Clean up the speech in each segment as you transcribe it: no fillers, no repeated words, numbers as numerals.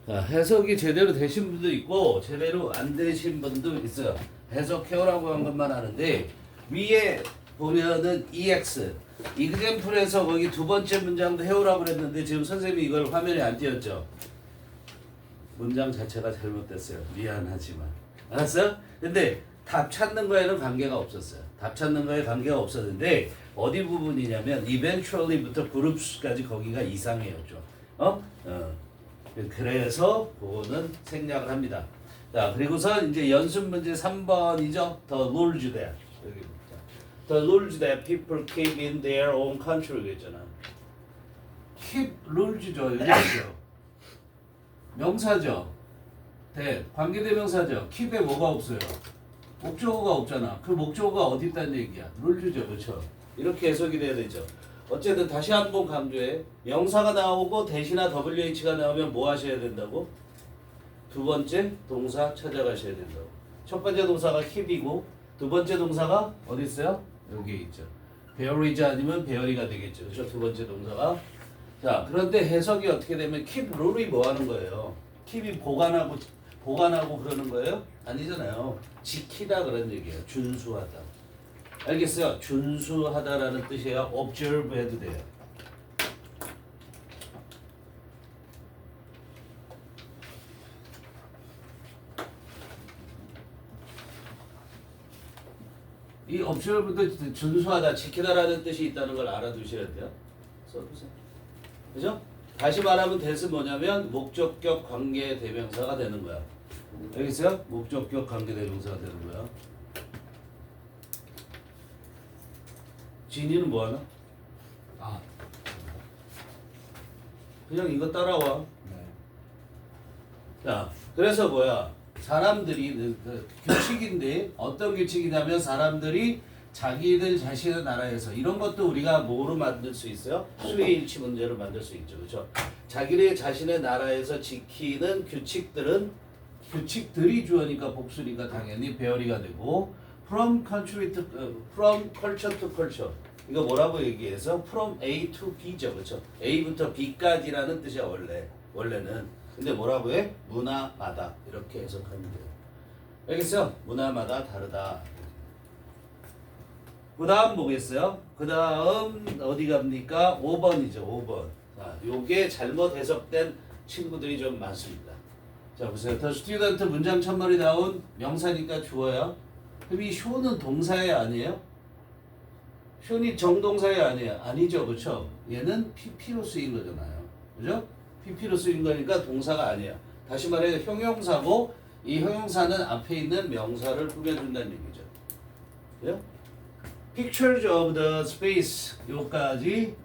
자, 해석이 제대로 되신 분도 있고 제대로 안 되신 분도 있어요. 해석해오라고 한 것만 하는데 위에 보면은 EX 이그젬플에서 거기 두 번째 문장도 해오라고 그랬는데 지금 선생님이 이걸 화면에 안 띄웠죠. 문장 자체가 잘못됐어요. 미안하지만 알았어요? 근데 답 찾는 거에는 관계가 없었어요. 답 찾는 거에 관계가 없었는데 어디 부분이냐면 eventually부터 groups까지 거기가 이상해였죠. 그래서 그거는 생략을 합니다. 자, 그리고서 이제 연습 문제 3번이죠. The rules that 여기 보자. The rules that people keep in their own country 그랬잖아. keep rules죠. 여기죠. 명사죠. 관계대명사죠. keep에 뭐가 없어요? 목적어가 없잖아. 그 목적어가 어디 있다는 얘기야? rules죠. 그렇죠? 이렇게 해석이 돼야 되죠. 어쨌든 다시 한번 강조해. 명사가 나오고 대신나 WH가 나오면 뭐 하셔야 된다고? 두 번째 동사 찾아가셔야 된다고. 첫 번째 동사가 keep이고 두 번째 동사가 어디 있어요? 여기 있죠. bear이지 아니면 bear이가 되겠죠. 그렇죠? 두 번째 동사가. 자, 그런데 해석이 어떻게 되면 keep rule이 뭐 하는 거예요? keep이 보관하고 그러는 거예요? 아니잖아요. 지키다 그런 얘기예요. 준수하다. 알겠어요? 준수하다라는 뜻이에요. observe 해도 돼요. 이 observe도 준수하다, 지키다라는 뜻이 있다는 걸 알아두셔야 돼요. 써보세요. 그죠? 다시 말하면 that은 뭐냐면 목적격 관계 대명사가 되는 거야. 알겠어요? 목적격 관계 대명사가 되는 거야. 진이는 뭐 하나? 아, 그냥 이거 따라와. 네. 자, 그래서 뭐야? 사람들이 규칙인데 어떤 규칙이냐면 사람들이 자기들 자신의 나라에서 이런 것도 우리가 뭐로 만들 수 있어요? 수의일치 문제로 만들 수 있죠. 그렇죠? 자기네 자신의 나라에서 지키는 규칙들이 주어니까 복수니까 당연히 배열이가 되고 from culture to culture 이거 뭐라고 얘기해서 from A to B죠. 그렇죠? A부터 B까지라는 뜻이야 원래는. 근데 뭐라고 해? 문화마다 이렇게 해석하면 돼요. 알겠어요? 문화마다 다르다. 그 다음 보겠어요? 그 다음 어디 갑니까? 5번이죠. 5번. 자, 요게 잘못 해석된 친구들이 좀 많습니다. 자, 보세요. The student 문장 첫말이 나온 명사니까 주어야. 그럼 이 show는 동사예 아니에요? show는 정동사예 아니에요? 아니죠. 그렇죠? 얘는 PP로 쓰인 거잖아요. 그죠? PP로 쓰인 거니까 동사가 아니야. 다시 말해 형용사고 이 형용사는 앞에 있는 명사를 꾸며준다는 얘기죠. 그죠? Pictures of the space 요까지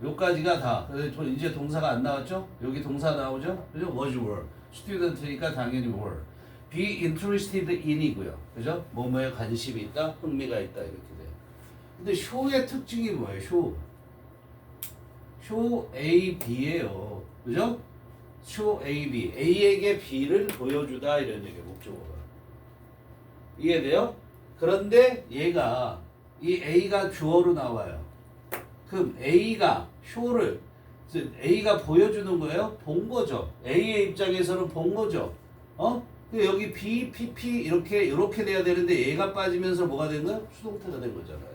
요까지가 다. 그래서 이제 동사가 안 나왔죠? 여기 동사 나오죠? 그죠? was were. student니까 당연히 were. be interested in이고요. 그죠? 뭐뭐에 관심이 있다, 흥미가 있다 이렇게 돼요. 근데 show의 특징이 뭐예요? show A, B예요. 그죠? show A, B. A에게 B를 보여주다 이런 얘기예요. 목적어가. 이해돼요? 그런데 얘가 이 A가 주어로 나와요. 그럼 A가 show를 A가 보여주는 거예요? 본 거죠. A의 입장에서는 본 거죠. 여기 B, PP 이렇게 돼야 되는데 얘가 빠지면서 뭐가 된 거야? 수동태가 된 거잖아요.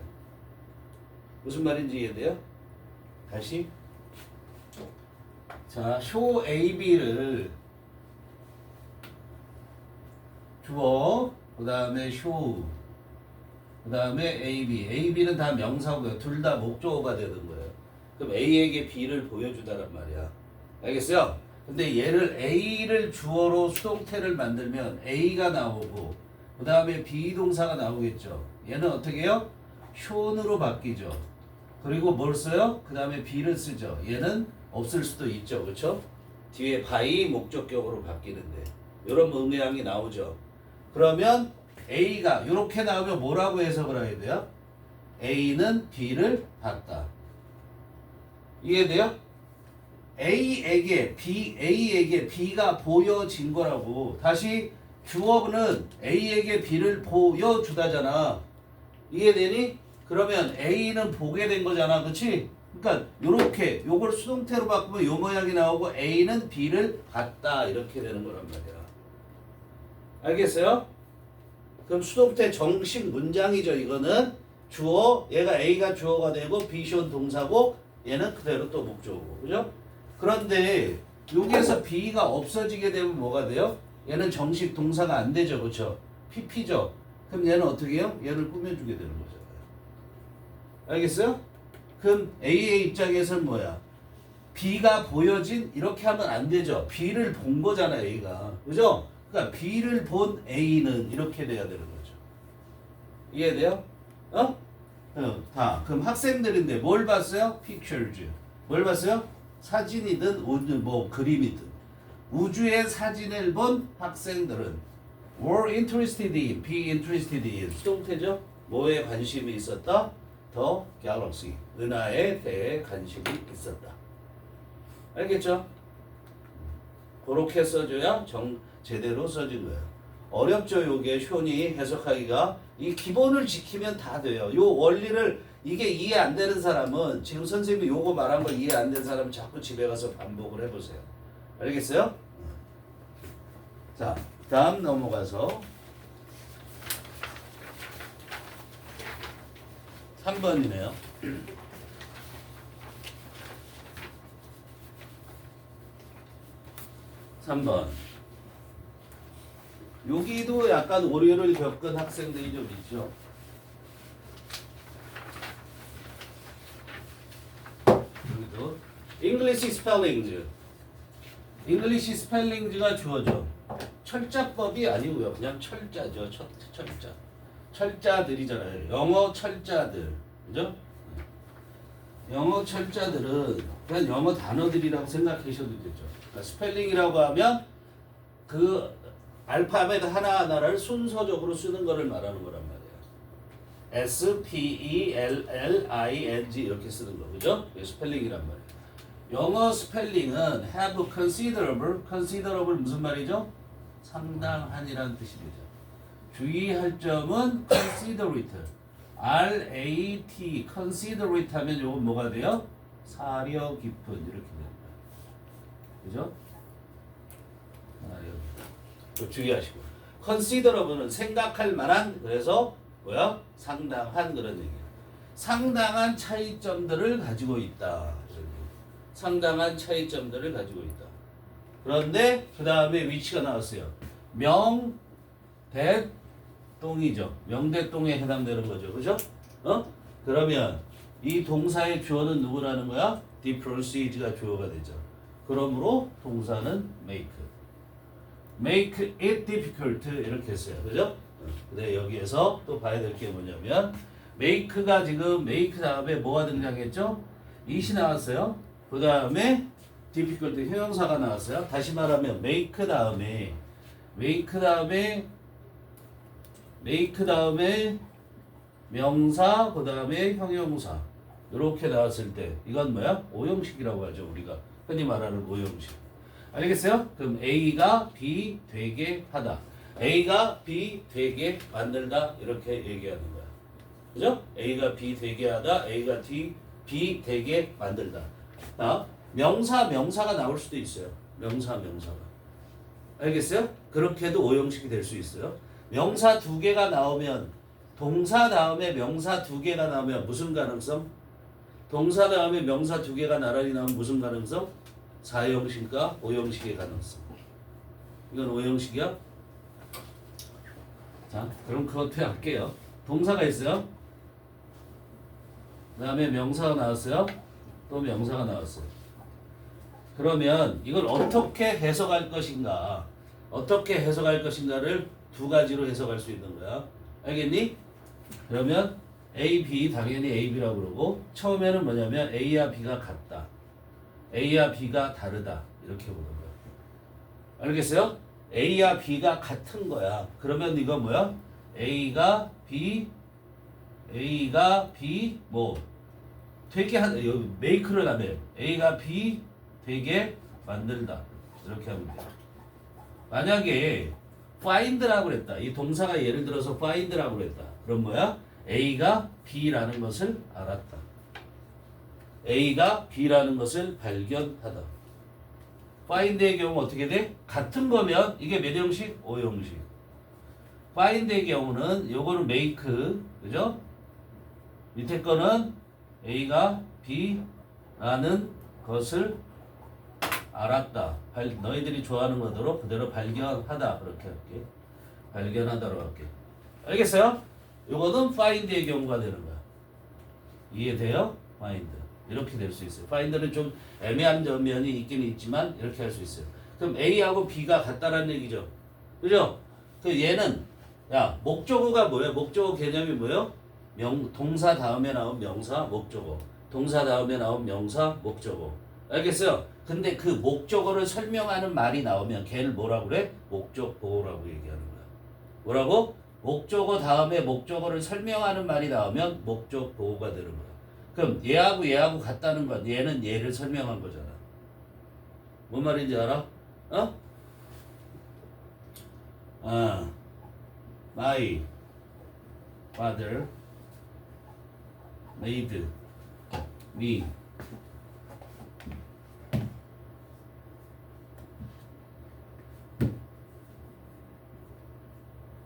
무슨 말인지 이해돼요? 다시. 자, show A, B를 주어, 그 다음에 show, 그 다음에 A, B. A, B는 다 명사고요. 둘 다 목적어가 되는 거예요. 그럼 A에게 B를 보여주다란 말이야. 알겠어요? 근데 얘를 A를 주어로 수동태를 만들면 A가 나오고 그 다음에 비동사가 나오겠죠. 얘는 어떻게 해요? show으로 바뀌죠. 그리고 뭘 써요? 그 다음에 B를 쓰죠. 얘는 없을 수도 있죠. 그렇죠? 뒤에 by 목적격으로 바뀌는데 이런 문장이 나오죠. 그러면 A가 이렇게 나오면 뭐라고 해석을 해야 돼요? A는 B를 봤다. 이해돼요? A에게 B가 보여진 거라고. 다시 주어는 A에게 B를 보여주다잖아. 이해되니? 그러면 A는 보게 된 거잖아. 그치? 그러니까 요렇게 요걸 수동태로 바꾸면 요 모양이 나오고 A는 B를 갖다 이렇게 되는 거란 말이야. 알겠어요? 그럼 수동태 정식 문장이죠. 이거는 주어, 얘가 A가 주어가 되고 B시온 동사고 얘는 그대로 또 목적어고. 그죠? 그런데 여기에서 B가 없어지게 되면 뭐가 돼요? 얘는 정식 동사가 안 되죠. 그렇죠? PP죠. 그럼 얘는 어떻게 해요? 얘를 꾸며주게 되는 거잖아요. 알겠어요? 그럼 A의 입장에서는 뭐야? B가 보여진 이렇게 하면 안 되죠. B를 본 거잖아 A가. 그죠? 그러니까 B를 본 A는 이렇게 돼야 되는 거죠. 이해돼요? 어? 다. 그럼 학생들인데 뭘 봤어요? Pictures. 뭘 봤어요? 사진이든 뭐 그림이든. 우주의 사진을 본 학생들은 were interested in, be interested in. 수동태죠? 뭐에 관심이 있었다? The galaxy. 은하에 대해 관심이 있었다. 알겠죠? 그렇게 써줘야 제대로 써진 거예요. 어렵죠, 요게 쇼니 해석하기가. 이 기본을 지키면 다 돼요. 요 원리를 이게 이해 안 되는 사람은 지금 선생님이 요거 말한 거 이해 안 되는 사람은 자꾸 집에 가서 반복을 해보세요. 알겠어요? 자, 다음 넘어가서 3번이네요. 3번. 여기도 약간 오류를 겪은 학생들이 좀 있죠. 여기도 English spellings. English spellings가 주어져. 철자법이 아니고요. 그냥 철자죠. 철자. 철자들이잖아요. 영어 철자들. 그죠? 영어 철자들은 그냥 영어 단어들이라고 생각하셔도 되죠. 그러니까 스펠링이라고 하면 그 알파벳 하나하나를 순서적으로 쓰는 거를 말하는 거란 말이에요. S-P-E-L-L-I-N-G 이렇게 쓰는 거. 그죠? 이게 스펠링이란 말이에요. 영어 스펠링은 have considerable, considerable 무슨 말이죠? 상당한이라는 뜻이 되죠. 주의할 점은 considerate, R-A-T, considerate 하면 요건 뭐가 돼요? 사려 깊은 이렇게 됩니다. 그죠? 사려 깊은. 주의하시고. considerable은 생각할 만한, 그래서 뭐야? 상당한 그런 얘기예요. 상당한 차이점들을 가지고 있다. 상당한 차이점들을 가지고 있다. 그런데 그 다음에 위치가 나왔어요. 명대동이죠. 명대동에 해당되는 거죠. 그죠? 그러면 이 동사의 주어는 누구라는 거야? proceed가 주어가 되죠. 그러므로 동사는 make. make it difficult 이렇게 했어요. 그죠? 근데 여기에서 또 봐야 될 게 뭐냐면 make가 지금 make 다음에 뭐가 등장했죠? it이 나왔어요. 그 다음에 difficult 형용사가 나왔어요. 다시 말하면 make 다음에 명사 그 다음에 형용사 이렇게 나왔을 때 이건 뭐야? 오형식이라고 하죠. 우리가 흔히 말하는 오형식. 알겠어요? 그럼 A가 B 되게 하다. A가 B 되게 만들다 이렇게 얘기하는 거야. 그죠? A가 B 되게 하다. A가 B 되게 만들다. 명사가 나올 수도 있어요. 명사가. 알겠어요? 그렇게도 오형식이 될 수 있어요. 명사 두 개가 나오면 동사 다음에 명사 두 개가 나오면 무슨 가능성? 동사 다음에 명사 두 개가 나란히 나오면 무슨 가능성? 4형식과 5형식의 가능성. 이건 5형식이야? 자, 그럼 그것도 할게요. 동사가 있어요. 그 다음에 명사가 나왔어요. 또 명사가 나왔어요. 그러면 이걸 어떻게 해석할 것인가? 어떻게 해석할 것인가를 두 가지로 해석할 수 있는 거야. 알겠니? 그러면 A, B 당연히 A, B라고 그러고 처음에는 뭐냐면 A와 B가 같다. A와 B가 다르다. 이렇게 보는 거야. 알겠어요? A와 B가 같은 거야. 그러면 이거 뭐야? A가 B 뭐 되게 여기 make를 하면 A가 B 되게 만들다. 이렇게 하면 돼요. 만약에 find라고 그랬다. 이 동사가 예를 들어서 find라고 그랬다. 그럼 뭐야? A가 B라는 것을 알았다. A가 B라는 것을 발견하다. find의 경우 어떻게 돼? 같은 거면 이게 몇 형식? 5형식. find의 경우는 요거는 make, 그죠? 밑에 거는 A가 B라는 것을 알았다. 너희들이 좋아하는 것으로 그대로 발견하다. 그렇게 할게. 발견하다로 할게. 알겠어요? 요거는 find의 경우가 되는 거야. 이해돼요? find. 이렇게 될 수 있어요. find는 좀 애매한 면이 있긴 있지만 이렇게 할 수 있어요. 그럼 A하고 B가 같다라는 얘기죠. 그죠? 그 얘는 야 목적어가 뭐야? 목적어 개념이 뭐예요? 동사 다음에 나온 명사 목적어. 동사 다음에 나온 명사 목적어. 알겠어요? 근데 그 목적어를 설명하는 말이 나오면 걔를 뭐라고 그래? 목적보호라고 얘기하는 거야. 뭐라고? 목적어 다음에 목적어를 설명하는 말이 나오면 목적보호가 되는 거야. 그럼 얘하고 같다는 건 얘는 얘를 설명한 거잖아. 뭔 말인지 알아? 어? My father made me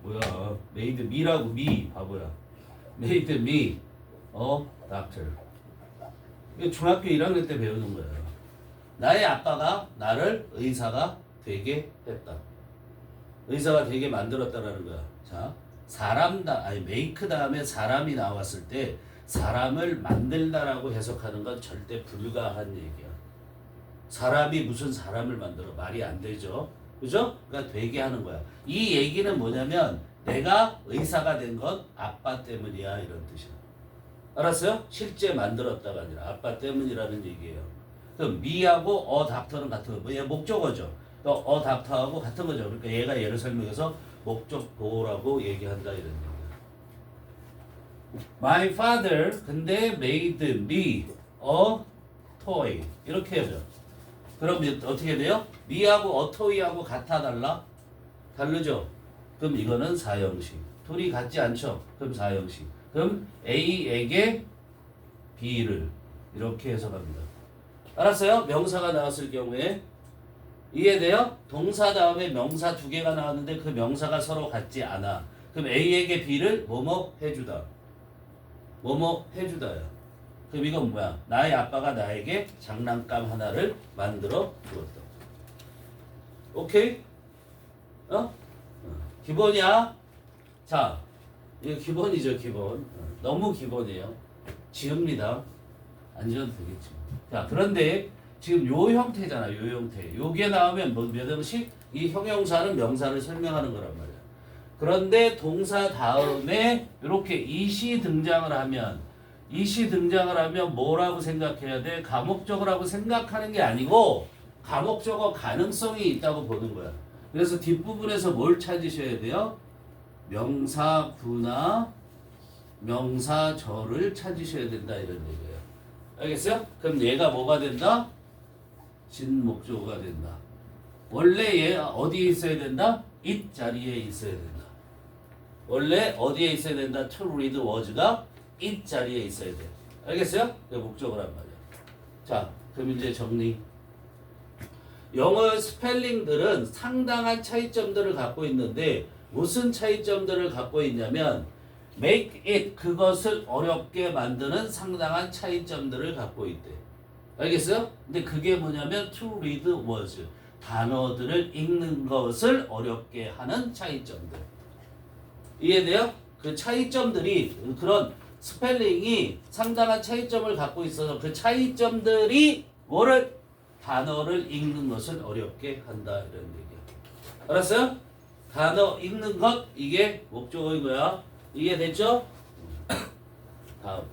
뭐야? made me라고 me 바보야. made me a doctor. 이거 중학교 1학년 때 배우는 거예요. 나의 아빠가 나를 의사가 되게 했다. 의사가 되게 만들었다라는 거야. 자, make 다음에 사람이 나왔을 때 사람을 만들다라고 해석하는 건 절대 불가한 얘기야. 사람이 무슨 사람을 만들어? 말이 안 되죠. 그죠? 그러니까 되게 하는 거야. 이 얘기는 뭐냐면 내가 의사가 된 건 아빠 때문이야 이런 뜻이야. 알았어요? 실제 만들었다가 아니라 아빠 때문이라는 얘기예요. 그럼 me하고 닥터는 같은 거. 얘 목적어죠. 또 닥터하고 같은 거죠. 그러니까 얘가 얘를 설명해서 목적 보호라고 얘기한다 이런 얘기야. My father 근데 made me a toy 이렇게 해줘. 그럼 어떻게 돼요? me하고 a toy하고 같아 달라? 다르죠? 그럼 이거는 4형식. 둘이 같지 않죠? 그럼 4형식. 그럼 A에게 B를 이렇게 해석합니다. 알았어요? 명사가 나왔을 경우에 이해돼요? 동사 다음에 명사 2개가 나왔는데 그 명사가 서로 같지 않아. 그럼 A에게 B를 뭐뭐 해주다. 뭐뭐 해주다야. 그럼 이건 뭐야? 나의 아빠가 나에게 장난감 하나를 만들어 주었다. 오케이? 기본이야? 자, 이거 기본이죠, 기본. 너무 기본이에요. 지읍니다. 안 지어도 되겠지. 자, 그런데 지금 요 형태잖아, 요 형태. 요게 나오면 몇 형식? 이 형용사는 명사를 설명하는 거란 말이야. 그런데 동사 다음에 이렇게 이시 등장을 하면 뭐라고 생각해야 돼? 가목적어라고 생각하는 게 아니고 가목적어 가능성이 있다고 보는 거야. 그래서 뒷부분에서 뭘 찾으셔야 돼요? 명사구나 명사절을 찾으셔야 된다 이런 얘기예요. 알겠어요? 그럼 얘가 뭐가 된다? 진목적어가 된다. 원래 얘 어디에 있어야 된다? it 자리에 있어야 된다. 원래 어디에 있어야 된다? to read was가 it 자리에 있어야 돼. 알겠어요? 그게 목적어란 말이야. 자, 그럼 이제 정리. 영어 스펠링들은 상당한 차이점들을 갖고 있는데 무슨 차이점들을 갖고 있냐면 make it 그것을 어렵게 만드는 상당한 차이점들을 갖고 있대. 알겠어요? 근데 그게 뭐냐면 to read was 단어들을 읽는 것을 어렵게 하는 차이점들. 이해돼요? 그 차이점들이 그런 스펠링이 상당한 차이점을 갖고 있어서 그 차이점들이 뭐를 단어를 읽는 것을 어렵게 한다 이런 얘기야. 알았어요? 단어 읽는 것 이게 목적어인 거야. 이해됐죠? 다음.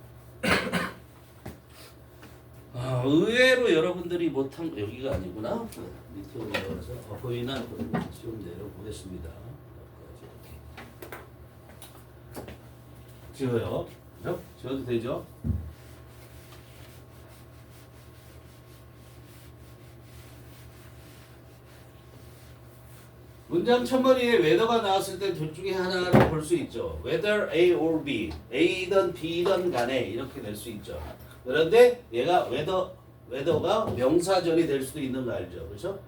의외로 여러분들이 못한 여기가 아니구나. 밑으로 내려가서 보이나 좀 내려보겠습니다. 지워요. 그죠? 지워도 되죠? 문장 첫머리에 whether가 나왔을 때 둘 중에 하나를 볼 수 있죠. whether A or B, A든 B든 간에 이렇게 될 수 있죠. 그런데 얘가 웨더가 명사절이 될 수도 있는 거 알죠? 그렇죠?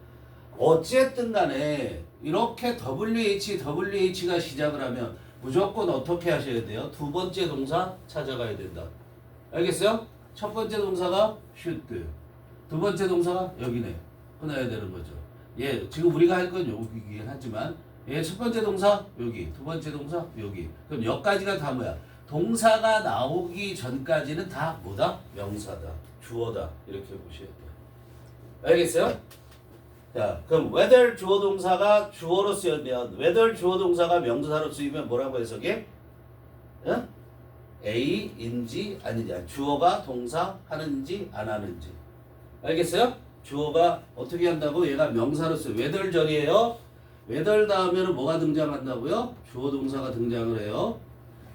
어쨌든 간에 이렇게 WH가 시작을 하면 무조건 어떻게 하셔야 돼요? 두 번째 동사 찾아가야 된다. 알겠어요? 첫 번째 동사가 should. 두 번째 동사가 여기네. 끊어야 되는 거죠. 예, 지금 우리가 할 건 여기긴 하지만 예, 첫 번째 동사 여기, 두 번째 동사 여기. 그럼 여기까지가 다 뭐야? 동사가 나오기 전까지는 다 뭐다? 명사다. 주어다. 이렇게 보셔야 돼요. 알겠어요? 자, 그럼 whether 주어 동사가 주어로 쓰이면 whether 주어 동사가 명사로 쓰이면 뭐라고 해석해? 응? A인지 아닌지, 주어가 동사 하는지 안 하는지. 알겠어요? 주어가 어떻게 한다고? 얘가 명사로 쓰여. whether 절이에요. whether 다음에는 뭐가 등장한다고요? 주어 동사가 등장을 해요.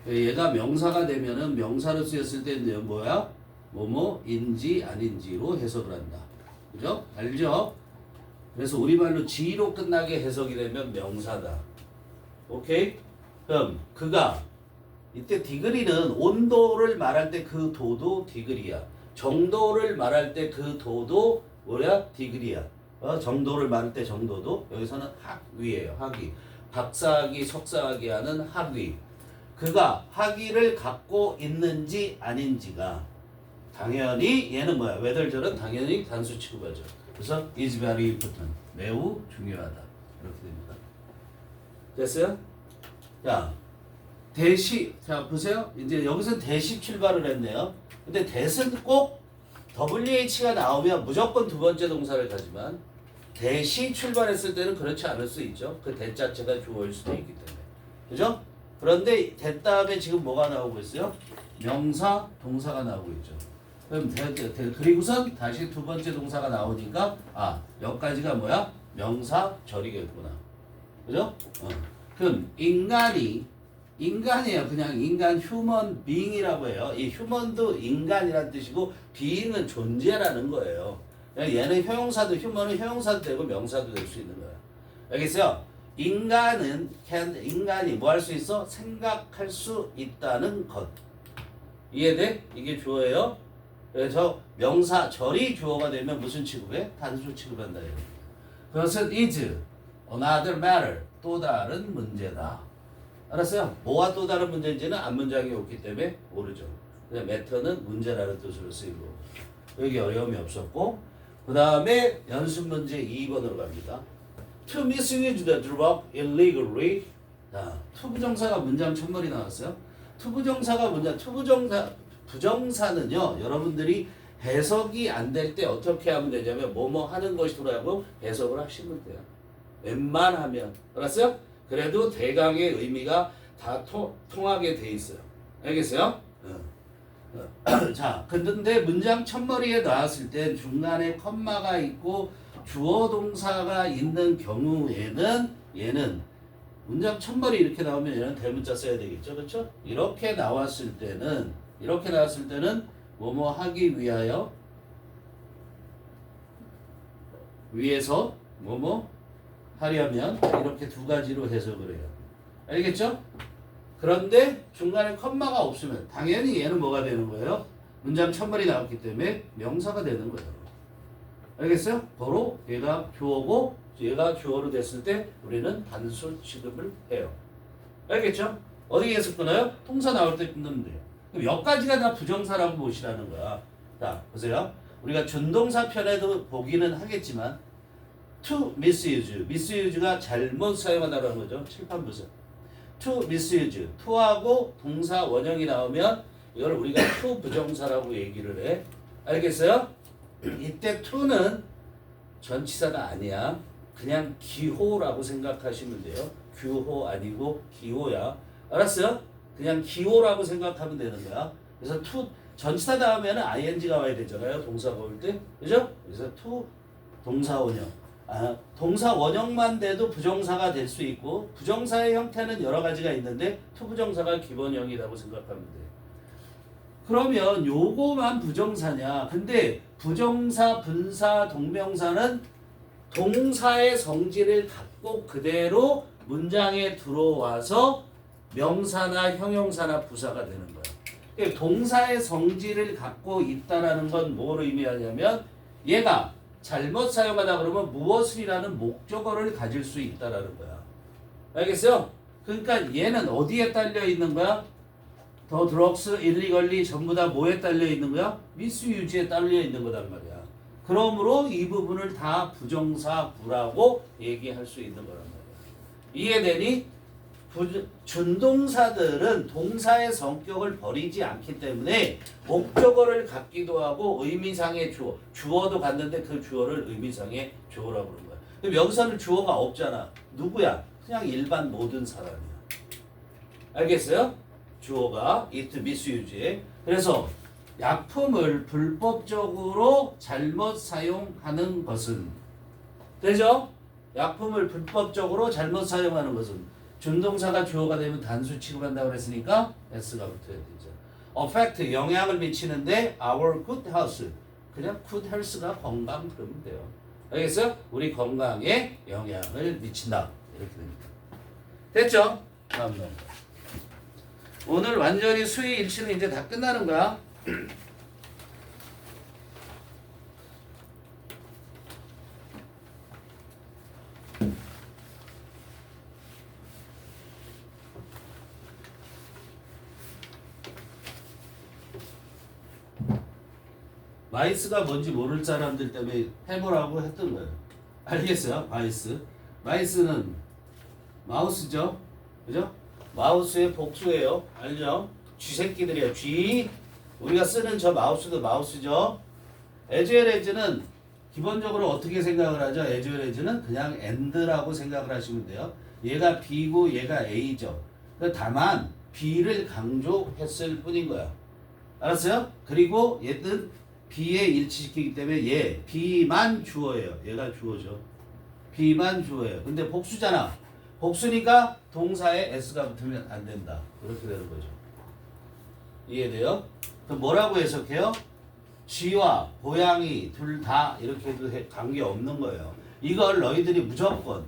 얘가 명사가 되면은 명사로 쓰였을 때는 뭐야? 뭐뭐인지 아닌지로 해석을 한다. 그죠? 알죠? 그래서 우리말로 지로 끝나게 해석이 되면 명사다. 오케이? 그럼 그가 이때 디그리는 온도를 말할 때 그 도도 디그리야. 정도를 말할 때 그 도도 뭐야? 디그리야. 정도를 말할 때 정도도 여기서는 학위예요. 학위. 박사학위, 석사학위 하는 학위. 그가 학위를 갖고 있는지 아닌지가 당연히 얘는 뭐야? whether절은 당연히 단수 취급하죠. 그래서 is very important. 매우 중요하다. 이렇게 됩니다. 됐어요? 자, 자 보세요. 이제 여기서 대시 출발을 했네요. 근데 대는 꼭 WH가 나오면 무조건 두 번째 동사를 가지만 대시 출발했을 때는 그렇지 않을 수 있죠. 그 대 자체가 주어일 수도 있기 때문에. 그죠? 그런데 대 다음에 지금 뭐가 나오고 있어요? 명사, 동사가 나오고 있죠. 그럼 그리고선 다시 두 번째 동사가 나오니까 여기까지가 뭐야? 명사 절이겠구나. 그죠? 그럼 인간이에요. 그냥 인간 휴먼 빙이라고 해요. 이 휴먼도 인간이란 뜻이고 비잉은 존재라는 거예요. 얘는 형용사도 휴먼은 형용사도 되고 명사도 될 수 있는 거예요. 알겠어요? 인간이 뭐 할 수 있어? 생각할 수 있다는 것. 이해돼? 이게 주어예요. 그래서 명사 절이 주어가 되면 무슨 취급해? 단수 취급한다. 그것은 is another matter. 또 다른 문제다. 알았어요? 뭐와 또 다른 문제인지는 앞문장이 없기 때문에 모르죠. 그냥 matter는 문제라는 뜻으로 쓰이고 여기 어려움이 없었고 그 다음에 연습 문제 2번으로 갑니다. To misuse the drug illegally. 자, 투부정사가 문장 첫머리 나왔어요. 부정사는요, 여러분들이 해석이 안 될 때 어떻게 하면 되냐면 뭐뭐 하는 것이라고 해석을 하시면 돼요. 웬만하면. 알았어요? 그래도 대강의 의미가 다 통하게 돼 있어요. 알겠어요? 자, 근데 문장 첫머리에 나왔을 때 중간에 컴마가 있고 주어 동사가 있는 경우에는 얘는 문장 첫머리 이렇게 나오면 얘는 대문자 써야 되겠죠. 그렇죠? 이렇게 나왔을 때는 뭐뭐 하기 위하여 위해서 뭐뭐 하려면 이렇게 두 가지로 해석을 해요. 알겠죠? 그런데 중간에 컴마가 없으면 당연히 얘는 뭐가 되는 거예요? 문장 첫머리 나왔기 때문에 명사가 되는 거예요. 알겠어요? 바로 얘가 주어고 얘가 주어로 됐을 때 우리는 단수 취급을 해요. 알겠죠? 어디에 해석 끊어요? 동사 나올 때 끊으면 돼요. 그럼 여기까지가 다 부정사라고 보시라는 거야. 자, 보세요. 우리가 준동사 편에도 보기는 하겠지만 to misuse가 잘못 사용한다는 거죠. 칠판 보세요. to misuse, to하고 동사 원형이 나오면 이걸 우리가 to 부정사라고 얘기를 해. 알겠어요? 이때 to는 전치사가 아니야. 그냥 기호라고 생각하시면 돼요. 규호 아니고 기호야. 알았어요? 그냥 기호라고 생각하면 되는 거야. 그래서 to 전치사 다음에는 ing가 와야 되잖아요. 동사가 올 때. 그죠? 그래서 to 동사 원형. 동사 원형만 돼도 부정사가 될 수 있고 부정사의 형태는 여러 가지가 있는데 to 부정사가 기본형이라고 생각하면 돼. 그러면 요거만 부정사냐? 근데 부정사, 분사, 동명사는 동사의 성질을 갖고 그대로 문장에 들어와서 명사나 형용사나 부사가 되는 거야. 동사의 성질을 갖고 있다라는 건 뭘 의미하냐면 얘가 잘못 사용하다 그러면 무엇이라는 목적어를 가질 수 있다라는 거야. 알겠어요? 그러니까 얘는 어디에 딸려 있는 거야? 더 드럭스, 일리걸리 전부 다 뭐에 딸려 있는 거야? 미스유지에 딸려 있는 거단 말이야. 그러므로 이 부분을 다 부정사구라고 얘기할 수 있는 거란 말이야. 이해되니? 준동사들은 동사의 성격을 버리지 않기 때문에 목적어를 갖기도 하고 의미상의 주어, 주어도 갖는데 그 주어를 의미상의 주어라고 그러는 거야. 그럼 여기서는 주어가 없잖아. 누구야? 그냥 일반 모든 사람이야. 알겠어요? 주어가 it misuse. 그래서 약품을 불법적으로 잘못 사용하는 것은 되죠? 약품을 불법적으로 잘못 사용하는 것은 준동사가 주어가 되면 단수 취급한다고 그랬으니까 s가 붙어야 되죠. affect 영향을 미치는데 our good health 그냥 good health가 건강 그러면 돼요. 알겠어요? 우리 건강에 영향을 미친다 이렇게 됩니다. 됐죠? 다음 넘어가. 오늘 완전히 수의 일치는 이제 다 끝나는 거야. 마이스가 뭔지 모를 사람들 때문에 해보라고 했던 거예요. 알겠어요? 마이스. 마이스는 마우스죠? 그죠? 마우스의 복수예요. 알죠? 쥐새끼들이에요. 쥐. 우리가 쓰는 저 마우스도 마우스죠? 에즈웰에즈는 기본적으로 어떻게 생각을 하죠? 에즈웰에즈는 그냥 and라고 생각을 하시면 돼요. 얘가 B고 얘가 A죠. 다만 B를 강조했을 뿐인 거야. 알았어요? 그리고 얘는 B에 일치시키기 때문에 얘 B만 주어예요. 얘가 주어죠. B만 주어예요. 근데 복수잖아. 복수니까 동사에 S가 붙으면 안 된다. 그렇게 되는 거죠. 이해돼요? 그럼 뭐라고 해석해요? 쥐와 고양이 둘 다 이렇게 해도 관계 없는 거예요. 이걸 너희들이 무조건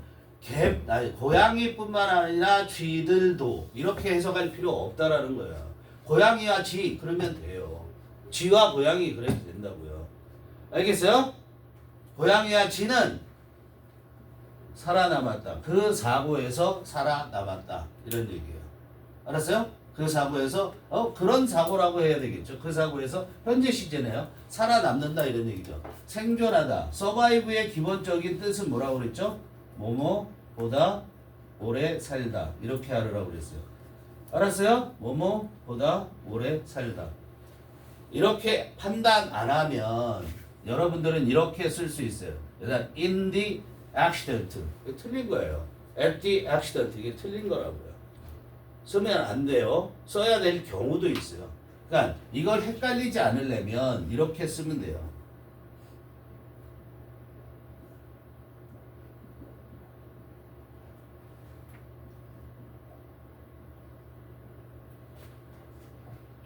고양이뿐만 아니라 쥐들도 이렇게 해석할 필요 없다라는 거예요. 고양이와 쥐 그러면 돼요. 쥐와 고양이 그래도 된다고요. 알겠어요? 고양이와 쥐는 살아남았다. 그 사고에서 살아남았다. 이런 얘기예요. 알았어요? 그 사고에서 그런 사고라고 해야 되겠죠. 그 사고에서 현재 시제네요. 살아남는다 이런 얘기죠. 생존하다. 서바이브의 기본적인 뜻은 뭐라고 그랬죠? 뭐뭐보다 오래 살다. 이렇게 하라고 그랬어요. 알았어요? 뭐뭐보다 오래 살다. 이렇게 판단 안 하면 여러분들은 이렇게 쓸 수 있어요. 일단 in the accident. 이게 틀린 거예요. at the accident. 이게 틀린 거라고요. 쓰면 안 돼요. 써야 될 경우도 있어요. 그러니까 이걸 헷갈리지 않으려면 이렇게 쓰면 돼요.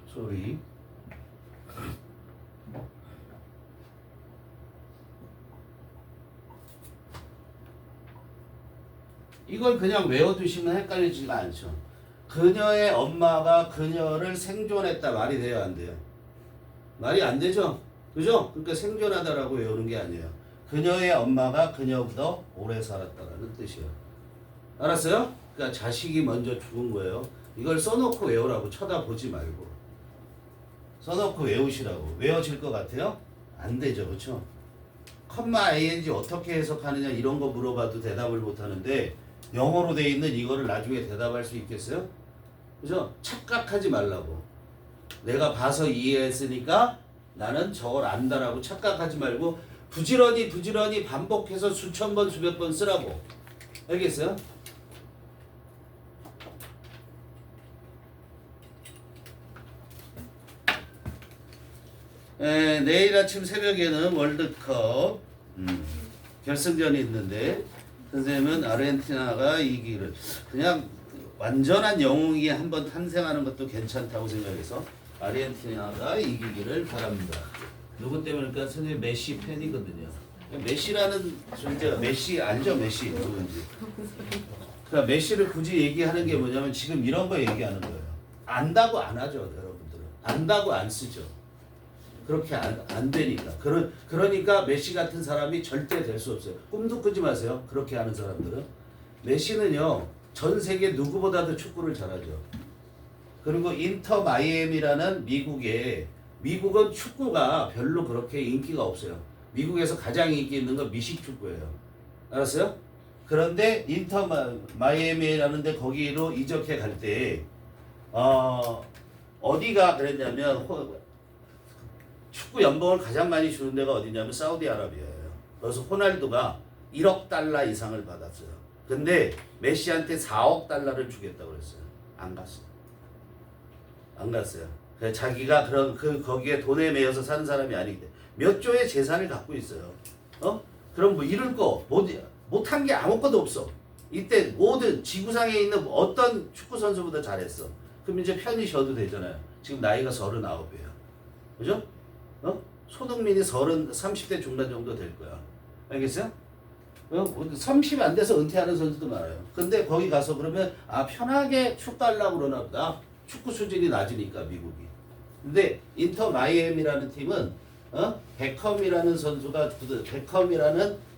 소리. 이걸 그냥 외워두시면 헷갈리지가 않죠. 그녀의 엄마가 그녀를 생존했다 말이 돼요, 안 돼요? 말이 안 되죠? 그죠? 그러니까 생존하다라고 외우는 게 아니에요. 그녀의 엄마가 그녀보다 오래 살았다라는 뜻이에요. 알았어요? 그러니까 자식이 먼저 죽은 거예요. 이걸 써놓고 외우라고 쳐다보지 말고. 써놓고 외우시라고. 외워질 것 같아요? 안 되죠, 그렇죠? 컴마 ing 어떻게 해석하느냐 이런 거 물어봐도 대답을 못 하는데 영어로 돼 있는 이거를 나중에 대답할 수 있겠어요? 그죠? 착각하지 말라고. 내가 봐서 이해했으니까 나는 저걸 안다라고 착각하지 말고 부지런히 반복해서 수천 번 수백 번 쓰라고. 알겠어요? 내일 아침 새벽에는 월드컵 결승전이 있는데 선생님은 아르헨티나가 이기기를 그냥 완전한 영웅이 한번 탄생하는 것도 괜찮다고 생각해서 아르헨티나가 이기기를 바랍니다. 누구 때문일까? 선생님 메시 팬이거든요. 메시라는 존재가 메시 알죠? 메시 누군지. 그러니까 메시를 굳이 얘기하는 게 뭐냐면 지금 이런 거 얘기하는 거예요. 안다고 안 하죠, 여러분들은. 안다고 안 쓰죠. 그렇게 안 되니까. 그러니까 메시 같은 사람이 절대 될 수 없어요. 꿈도 꾸지 마세요. 그렇게 하는 사람들은. 메시는요, 전 세계 누구보다도 축구를 잘하죠. 그리고 인터 마이애미라는 미국은 축구가 별로 그렇게 인기가 없어요. 미국에서 가장 인기 있는 건 미식 축구예요. 알았어요? 그런데 인터 마이애미라는 데 거기로 이적해 갈 때, 어디가 그랬냐면, 축구 연봉을 가장 많이 주는 데가 어디냐면 사우디아라비아예요. 그래서 호날두가 1억 달러 이상을 받았어요. 근데 메시한테 4억 달러를 주겠다고 그랬어요. 안 갔어요. 안 갔어요. 자기가 거기에 돈에 매여서 사는 사람이 아니기 때문에 몇 조의 재산을 갖고 있어요. 그럼 뭐 이럴 거 못한 게 아무것도 없어. 이때 모든 지구상에 있는 어떤 축구 선수보다 잘했어. 그럼 이제 편히 쉬어도 되잖아요. 지금 나이가 39이에요. 그죠? 손흥민이 30대 중반 정도 될 거야. 알겠어요? 30 안 돼서 은퇴하는 선수도 많아요. 근데 거기 가서 그러면 편하게 축구하려고 그러나 보다. 축구 수준이 낮으니까 미국이. 근데 인터 마이애미라는 팀은 베컴이라는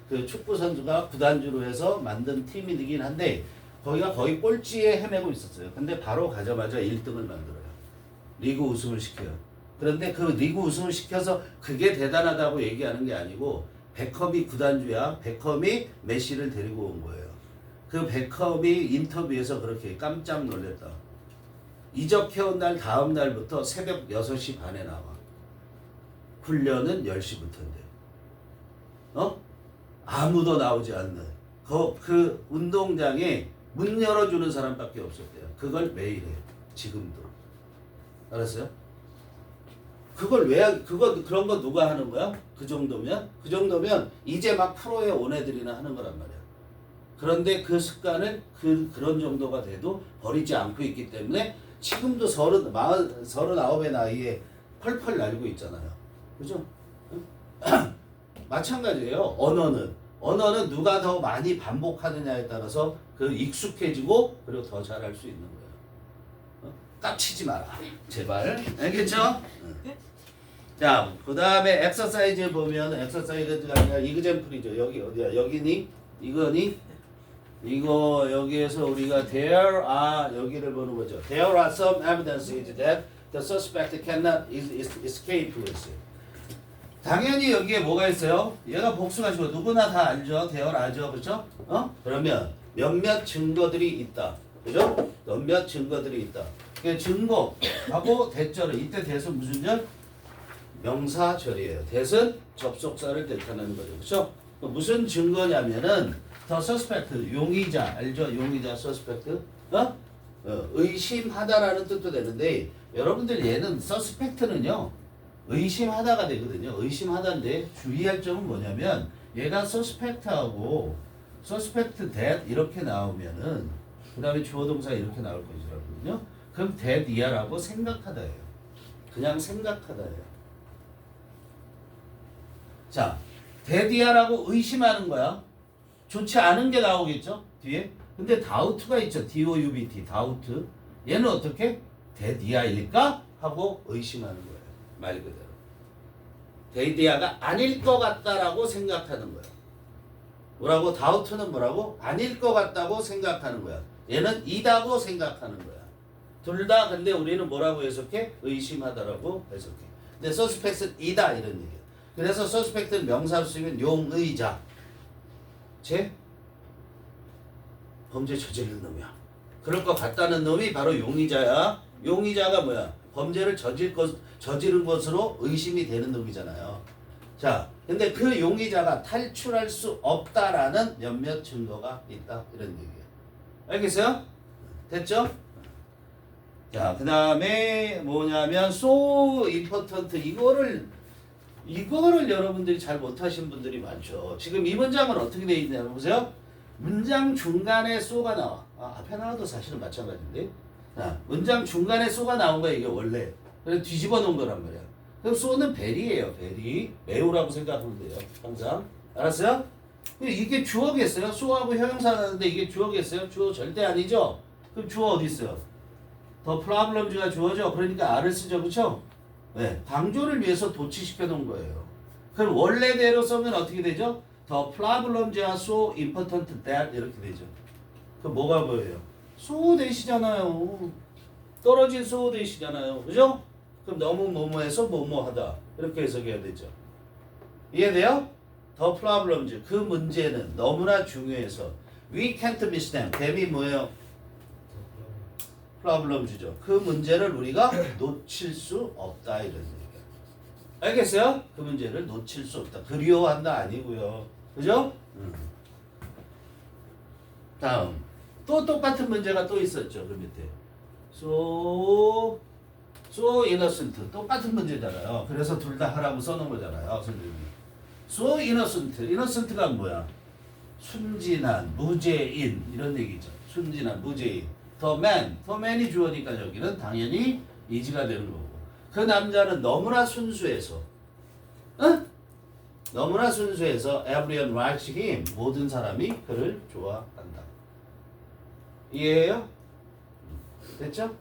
그 축구 선수가 구단주로 해서 만든 팀이긴 한데 거기가 거의 꼴찌에 헤매고 있었어요. 근데 바로 가자마자 1등을 만들어요. 리그 우승을 시켜요. 그런데 그 리그 우승을 시켜서 그게 대단하다고 얘기하는 게 아니고 베컴이 구단주야. 베컴이 메시를 데리고 온 거예요. 그 베컴이 인터뷰에서 그렇게 깜짝 놀랐다. 이적해온 날 다음 날부터 새벽 6시 반에 나와. 훈련은 10시부터인데. 아무도 나오지 않는. 그 운동장에 문 열어주는 사람밖에 없었대요. 그걸 매일 해요. 지금도. 알았어요? 그런 거 누가 하는 거야? 그 정도면 이제 막 프로에 온 애들이나 하는 거란 말이야. 그런데 그 습관을 그런 정도가 돼도 버리지 않고 있기 때문에 지금도 39의 나이에 펄펄 날고 있잖아요. 그죠? 마찬가지예요. 언어는 누가 더 많이 반복하느냐에 따라서 익숙해지고 그리고 더 잘할 수 있는 거예요. 깝치지 마라. 제발. 알겠죠? 자, 그 다음에 엑서사이즈 보면 엑서사이즈가 아니라 이그젠플이죠. 여기 어디야? 여기니? 이거니? 이거 여기에서 우리가 여기를 보는 거죠. There are some evidences that the suspect cannot escape. 당연히 여기에 뭐가 있어요? 얘가 복수가지고 누구나 다 알죠. there 아죠. 그렇죠? 그러면 몇몇 증거들이 있다. 그죠? 몇몇 증거들이 있다. 증거하고 대절은 이때 대은 무슨 절? 명사절이에요. 대은 접속사를 뜻하는 거죠. 그렇죠? 무슨 증거냐면은 더 서스펙트 용의자 알죠? 용의자 서스펙트 의심하다라는 뜻도 되는데 여러분들 얘는 서스펙트는요 의심하다가 되거든요. 의심하다인데 주의할 점은 뭐냐면 얘가 서스펙트하고 서스펙트 that 이렇게 나오면은 그 다음에 주어 동사 이렇게 나올 것이라거든요. 그럼 that이야라고 생각하다예요. 그냥 생각하다예요. 자, that이야라고 의심하는 거야. 좋지 않은 게 나오겠죠? 뒤에. 근데 다우트가 있죠. doubt, 다우트. 얘는 어떻게? that이야일까? 하고 의심하는 거예요. 말 그대로. that이야가 아닐 것 같다라고 생각하는 거예요. 뭐라고? 다우트는 뭐라고? 아닐 것 같다고 생각하는 거야. 얘는 이다고 생각하는 거야. 둘 다 근데 우리는 뭐라고 해석해? 의심하다라고 해석해. 근데 서스펙트는 이다 이런 얘기야. 그래서 서스펙트는 명사로 쓰면 용의자. 범죄 저지른 놈이야. 그럴 것 같다는 놈이 바로 용의자야. 용의자가 뭐야? 범죄를 저지른 것으로 의심이 되는 놈이잖아요. 자, 근데 그 용의자가 탈출할 수 없다라는 몇몇 증거가 있다. 이런 얘기예요. 알겠어요? 됐죠? 자, 그 다음에 뭐냐면 so important 이거를 여러분들이 잘 못하신 분들이 많죠. 지금 이 문장은 어떻게 되어 있냐 보세요. 문장 중간에 so가 나와. 앞에 나와도 사실은 마찬가지인데. 문장 중간에 so가 나온 거야 이게 원래. 그래서 뒤집어 놓은 거란 말이야. 그럼 so는 베리예요. 베리. 매우라고 생각하면 돼요. 항상. 알았어요? 이게 주어겠어요? so하고 형용사 나는데 이게 주어겠어요? 주어 절대 아니죠? 그럼 주어 어디 있어요? 더 problems가 주어져. 그러니까 R을 쓰죠. 그쵸? 네. 강조를 위해서 도치시켜 놓은 거예요. 그럼 원래대로 쓰면 어떻게 되죠? The problems are so important that 이렇게 되죠. 그럼 뭐가 보여요? so that이잖아요. 떨어진 so that이잖아요. 그죠? 그럼 너무 뭐뭐해서 뭐뭐하다. 이렇게 해석해야 되죠. 이해돼요? The problems 그 문제는 너무나 중요해서 we can't miss them. them이 뭐예요? problems죠. 그 문제를 우리가 놓칠 수 없다 이런 얘기야. 알겠어요? 그 문제를 놓칠 수 없다. 그리워한다 아니고요. 그죠? 다음 또 똑같은 문제가 또 있었죠. 그 밑에 so innocent 똑같은 문제잖아요. 그래서 둘 다 하라고 써놓은 거잖아요. 선생님이. so innocent가 뭐야? 순진한, 무죄인 이런 얘기죠. 순진한, 무죄인. the man이 주어니까 여기는 당연히 is가 되는 거고. 그 남자는 너무나 순수해서, 응? 너무나 순수해서 everyone likes him. 모든 사람이 그를 좋아한다. 이해해요? 됐죠?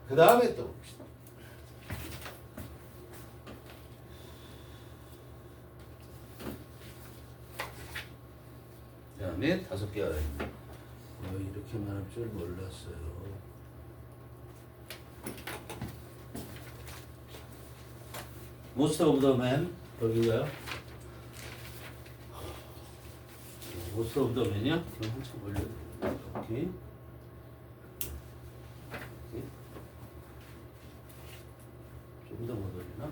그 다음에 또 봅시다. 그 다음에 5개 알아있네. 이렇게 말할 줄 몰랐어요. Most of the men 여기가요? Most of the men이요? 그럼 한참 걸려. 오케이. 좀 더 못 올리나?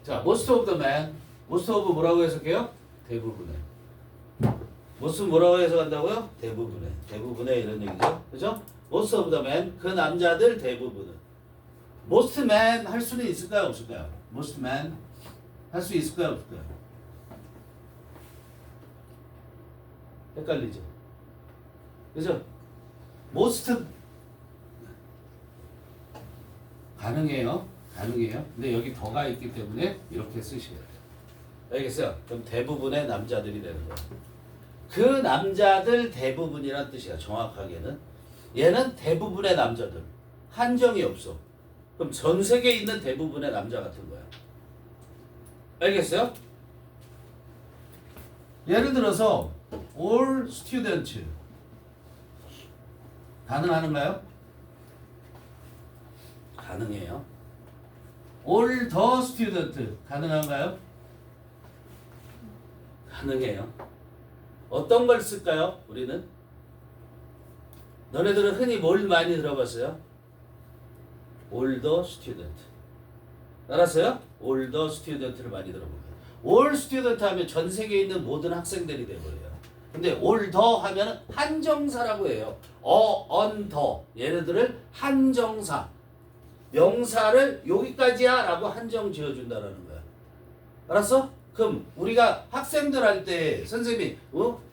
자, most of the men. most of 뭐라고 해석해요? 대부분의. most 뭐라고 해석한다고요? 대부분의. 대부분의 이런 얘기죠. 그죠? most of the men. 그 남자들 대부분은. most men 할 수는 있을까요? 없을까요? most men 할 수 있을까요? 없을까요? 헷갈리죠? 그죠? most 가능해요. 가능해요. 근데 여기 더가 있기 때문에 이렇게 쓰셔야 돼요. 알겠어요? 그럼 대부분의 남자들이 되는 거예요. 그 남자들 대부분이란 뜻이야. 정확하게는. 얘는 대부분의 남자들. 한정이 없어. 그럼 전 세계에 있는 대부분의 남자 같은 거야. 알겠어요? 예를 들어서 all students 가능한가요? 가능해요. all the student 가능한가요? 가능해요. 어떤 걸 쓸까요? 우리는 너네들은 흔히 뭘 많이 들어봤어요? all the student 알았어요? all the student를 많이 들어보고요. all student 하면 전 세계에 있는 모든 학생들이 되버려요. 근데 all the 하면 한정사라고 해요. on the 얘네들을 한정사 명사를 여기까지야 라고 한정 지어준다라는 거야. 알았어? 그럼 우리가 학생들 할 때 선생님이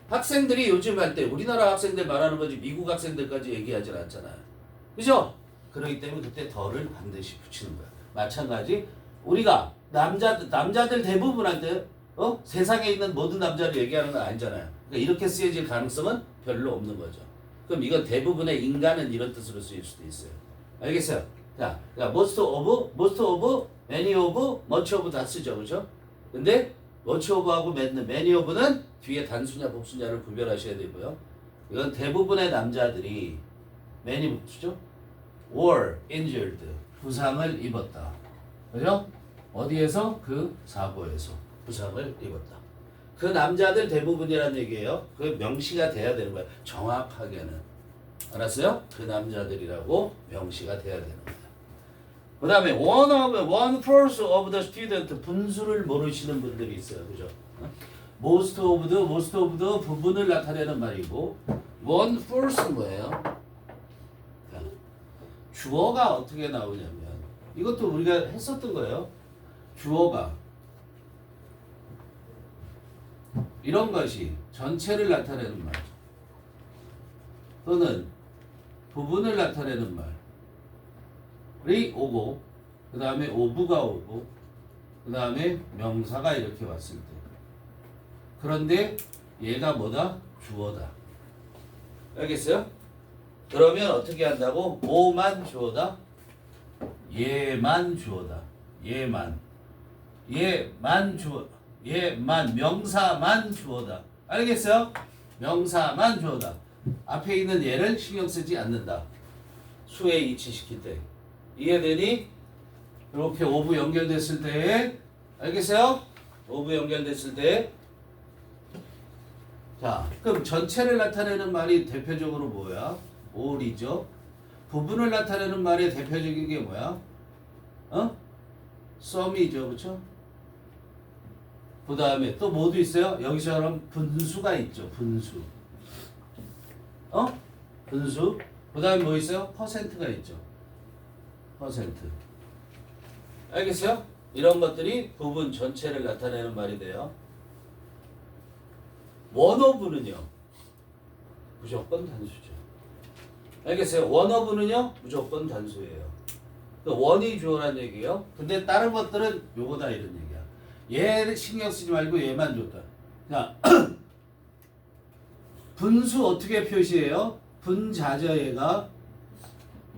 학생들이 요즘 할 때 우리나라 학생들 말하는 거지 미국 학생들까지 얘기하진 않잖아요. 그죠? 그렇기 때문에 그때 더를 반드시 붙이는 거야. 마찬가지 우리가 남자들 대부분한테 세상에 있는 모든 남자를 얘기하는 건 아니잖아요. 그러니까 이렇게 쓰여질 가능성은 별로 없는 거죠. 그럼 이건 대부분의 인간은 이런 뜻으로 쓰일 수도 있어요. 알겠어요? 자, most of, many of, much of 다 쓰죠, 그렇죠? 근데 much of하고 many of는 뒤에 단수냐 복수냐를 구별하셔야 되고요. 이건 대부분의 남자들이 many 복수죠? were injured 부상을 입었다, 그죠? 어디에서? 그 사고에서 부상을 입었다. 그 남자들 대부분이란 얘기예요. 그 명시가 돼야 되는 거예요. 정확하게는 알았어요? 그 남자들이라고 명시가 돼야 되는 거예요. 그 다음에 one fourth of the student 분수를 모르시는 분들이 있어요. 그죠? most of the 부분을 나타내는 말이고 one fourth는 뭐예요? 주어가 어떻게 나오냐면 이것도 우리가 했었던 거예요. 주어가 이런 것이 전체를 나타내는 말 또는 부분을 나타내는 말이 오고 그 다음에 오브가 오고 그 다음에 명사가 이렇게 왔을 때 그런데 얘가 뭐다? 주어다. 알겠어요? 그러면 어떻게 한다고? 뭐만 주어다? 얘만 주어다. 얘만 주어. 얘만 명사만 주어다. 알겠어요? 명사만 주어다. 앞에 있는 얘를 신경 쓰지 않는다. 수에 이치시킬 때. 이해되니? 이렇게 오브 연결됐을 때 알겠어요? 오브 연결됐을 때 자, 그럼 전체를 나타내는 말이 대표적으로 뭐야? all이죠. 부분을 나타내는 말의 대표적인 게 뭐야? some이죠. 그렇죠? 그 다음에 또 뭐도 있어요? 여기처럼 분수가 있죠. 분수. 분수. 그 다음에 뭐 있어요? 퍼센트가 있죠. 퍼센트. 알겠어요? 이런 것들이 부분 전체를 나타내는 말이 돼요. 원어브는요? 무조건 단수죠. 알겠어요? 원어브는요? 무조건 단수예요. 그 원이 주어란 얘기예요. 근데 다른 것들은 요거다 이런 얘기야. 얘를 신경 쓰지 말고 얘만 줬다. 자, 분수 어떻게 표시해요? 분자죠 얘가.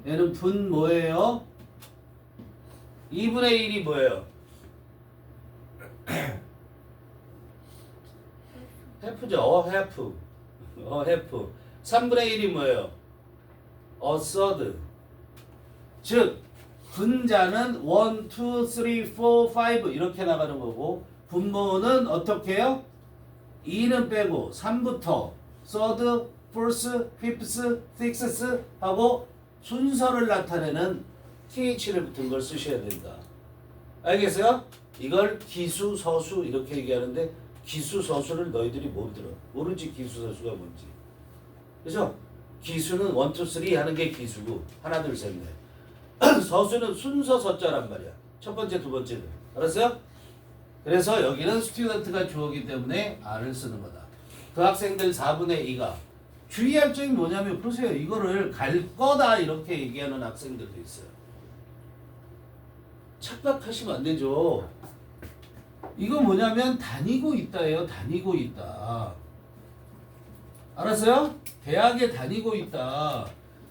얘는 분 뭐예요? 2분의 1이 뭐예요? half죠. half. half. 3분의 1이 뭐예요? a third. 즉 분자는 1, 2, 3, 4, 5 이렇게 나가는 거고 분모는 어떻게 해요? 2는 빼고 3부터 third, fourth, fifth, sixth 하고 순서를 나타내는 th를 붙은 걸 쓰셔야 된다. 알겠어요? 이걸 기수, 서수 이렇게 얘기하는데 기수, 서수를 너희들이 모르지 기수, 서수가 뭔지. 그죠? 기수는 1, 2, 3 하는 게 기수고 하나, 둘, 셋, 넷. 서수는 순서 서자란 말이야. 첫 번째, 두 번째는. 알았어요? 그래서 여기는 스튜던트가 주어기 때문에 R을 쓰는 거다. 그 학생들 4분의 2가 주의할 점이 뭐냐면 보세요. 이거를 갈 거다 이렇게 얘기하는 학생들도 있어요. 착각하시면 안 되죠. 이거 뭐냐면 다니고 있다예요. 다니고 있다. 알았어요? 대학에 다니고 있다.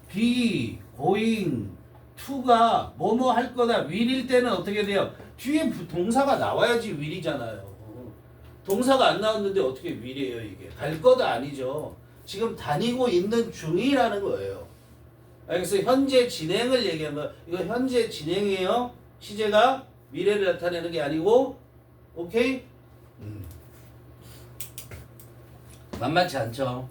be, going, to가 뭐뭐 할 거다. will일 때는 어떻게 돼요? 뒤에 동사가 나와야지 will이잖아요. 동사가 안 나왔는데 어떻게 will이에요 이게? 갈 거다 아니죠. 지금 다니고 있는 중이라는 거예요. 알겠어요? 현재 진행을 얘기한 거. 이거 현재 진행이에요. 시제가 미래를 나타내는 게 아니고 오케이? 만만치 않죠?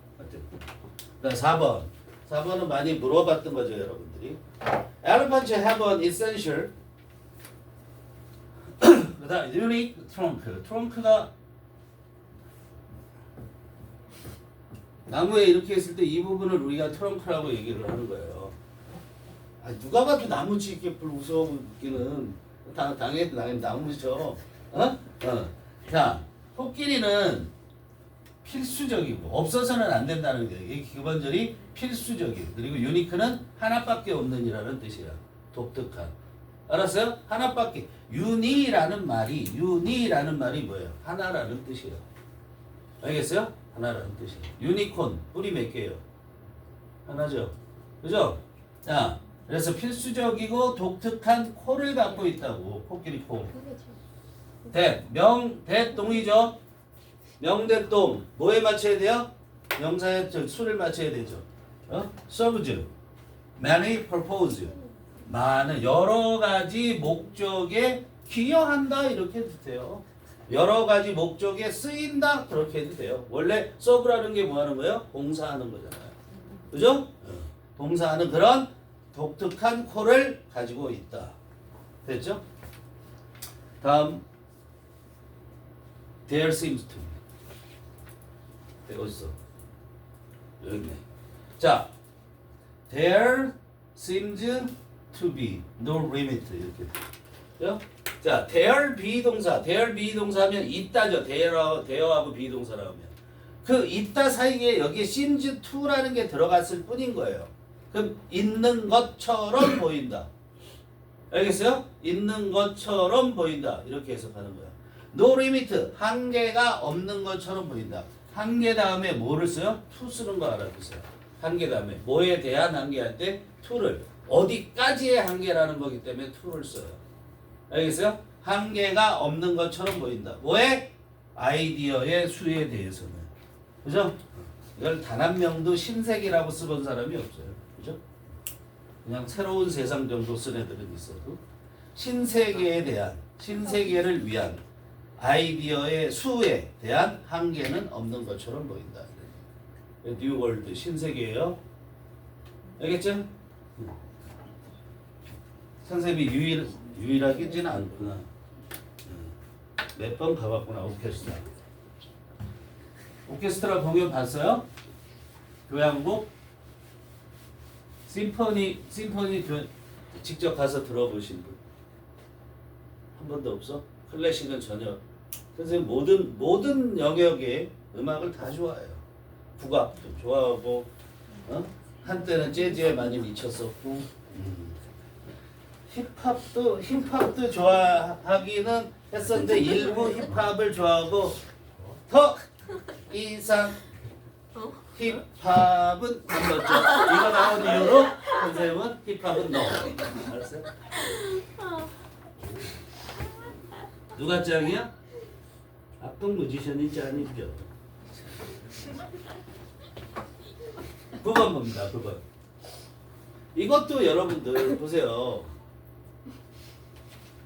그다음 4번. 4번은 많이 물어봤던 거죠, 여러분들이. Elephants have an essential. 그다음 unique trunk. 트렁크가 나무에 이렇게 했을 때 이 부분을 우리가 트렁크라고 얘기를 하는 거예요. 아, 누가 봐도 나무지 이렇게 웃기는 당연히 나무죠. 자, 코끼리는 필수적이고 없어서는 안 된다는 거예요. 이 기본절이 필수적이고 그리고 유니크는 하나밖에 없는이라는 뜻이야. 독특한. 알았어요? 하나밖에. 유니라는 말이 뭐예요? 하나라는 뜻이에요. 알겠어요? 하나라는 뜻이에요. 유니콘 뿌리 몇 개예요? 하나죠. 그죠? 자, 그래서 필수적이고 독특한 코를 갖고 있다고. 코끼리 코. 대동이죠. 명대동 뭐에 맞춰야 돼요? 명사에 수를 맞춰야 되죠. serves, many purpose, 많은 여러 가지 목적에 기여한다 이렇게 해도 돼요. 여러 가지 목적에 쓰인다 그렇게 해도 돼요. 원래 serve라는 게 뭐 하는 거예요? 봉사하는 거잖아요. 그죠? 봉사하는 그런 독특한 코를 가지고 있다. 됐죠? 다음 There seems to be. 어딨어? 여기 있네. 자, There seems to be no limit 이렇게 돼요. 자, there 비동사, there 비동사면 있다죠. there하고 비동사라고 하면 그 있다 사이에 여기에 seems to라는 게 들어갔을 뿐인 거예요. 그럼 있는 것처럼 보인다. 알겠어요? 있는 것처럼 보인다. 이렇게 해석하는 거야. No limit, 한계가 없는 것처럼 보인다. 한계 다음에 뭐를 써요? to 쓰는 거 알아두세요. 한계 다음에 뭐에 대한 한계할 때 to를 어디까지의 한계라는 거기 때문에 to를 써요. 알겠어요? 한계가 없는 것처럼 보인다. 뭐에? 아이디어의 수에 대해서는. 그죠? 이걸 단 한 명도 신세계라고 써본 사람이 없어요. 그죠? 그냥 새로운 세상 정도 쓴 애들은 있어도 신세계에 대한, 신세계를 위한 아이디어의 수에 대한 한계는 없는 것처럼 보인다. 뉴월드 신세계예요. 알겠죠? 선생님이 유일하게지는 않구나. 몇 번 가봤구나. 오케스트라. 오케스트라 공연 봤어요? 교향곡? 심포니 직접 가서 들어보신 분? 한 번도 없어? 클래식은 전혀. 선생님 모든 영역의 음악을 다 좋아해요. 국악도 좋아하고, 한때는 재즈에 많이 미쳤었고, 힙합도 좋아하기는 했었는데 일부 힙합을 좋아하고 더 이상 힙합은 안 넣었죠. 이거 나온 이후로 선생님은 힙합은 넣어. 알았어요? 누가 짱이야? 악동 뮤지션이 짱이죠. 9번 봅니다. 9번. 이것도 여러분들 보세요.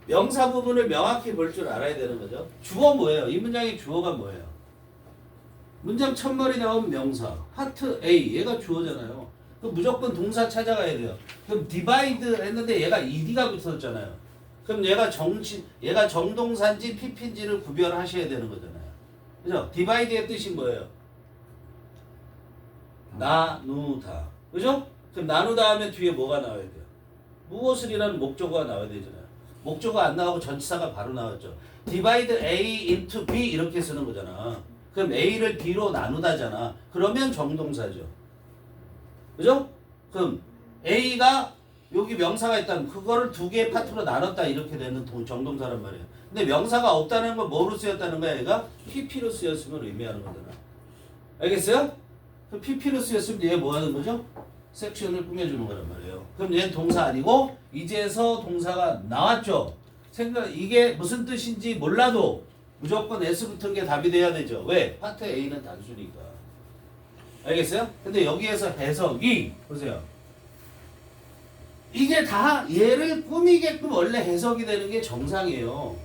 명사 부분을 명확히 볼 줄 알아야 되는 거죠. 주어 뭐예요? 이 문장의 주어가 뭐예요? 문장 첫머리 나온 명사 하트 A 얘가 주어잖아요. 그럼 무조건 동사 찾아가야 돼요. 그럼 divide 했는데 얘가 ed가 붙었잖아요. 그럼 얘가 정동사인지 pp인지를 구별하셔야 되는 거잖아요. 그죠? divide의 뜻이 뭐예요? 나누다. 그죠? 그럼 나누다 하면 뒤에 뭐가 나와야 돼요? 무엇을이라는 목적어가 나와야 되잖아요. 목적어 안 나오고 전치사가 바로 나왔죠. divide A into B 이렇게 쓰는 거잖아. 그럼 A를 B로 나누다잖아. 그러면 정동사죠. 그죠? 그럼 A가 여기 명사가 있다면 그거를 두 개의 파트로 나눴다 이렇게 되는 정동사란 말이에요. 근데 명사가 없다는 건 뭐로 쓰였다는 거야? 얘가 PP로 쓰였음을 의미하는 거잖아. 알겠어요? 그럼 PP로 쓰였으면 얘 뭐 하는 거죠? 섹션을 꾸며주는 거란 말이에요. 그럼 얘는 동사 아니고 이제서 동사가 나왔죠. 이게 무슨 뜻인지 몰라도 무조건 S 붙은 게 답이 돼야 되죠. 왜? 파트 A는 단수니까. 알겠어요? 근데 여기에서 해석이 보세요. 이게 다 얘를 꾸미게끔 원래 해석이 되는 게 정상이에요.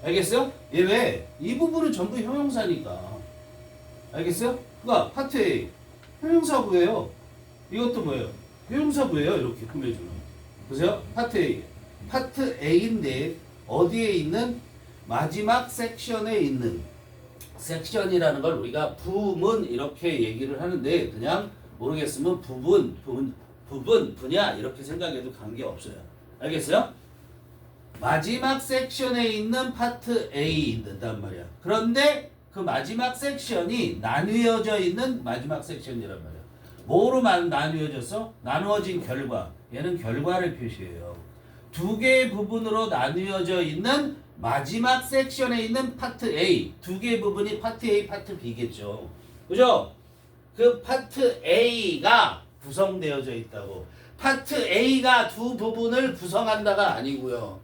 알겠어요? 얘 왜? 이 부분은 전부 형용사니까. 알겠어요? 그러니까 파트 A 형용사구예요. 이것도 뭐예요? 형용사구예요. 이렇게 꾸며주는. 보세요. 파트 A. 파트 A인데 어디에 있는? 마지막 섹션에 있는. 섹션이라는 걸 우리가 부문 이렇게 얘기를 하는데 그냥 모르겠으면 부분, 분야 이렇게 생각해도 관계없어요. 알겠어요? 마지막 섹션에 있는 파트 A 있단 말이야. 그런데 그 마지막 섹션이 나뉘어져 있는 마지막 섹션이란 말이야. 뭐로 나뉘어져서? 나누어진 결과. 얘는 결과를 표시해요. 두 개의 부분으로 나뉘어져 있는 마지막 섹션에 있는 파트 A. 두 개의 부분이 파트 A, 파트 B겠죠. 그죠? 그 파트 A가 구성되어져 있다고. 파트 A가 두 부분을 구성한다가 아니고요.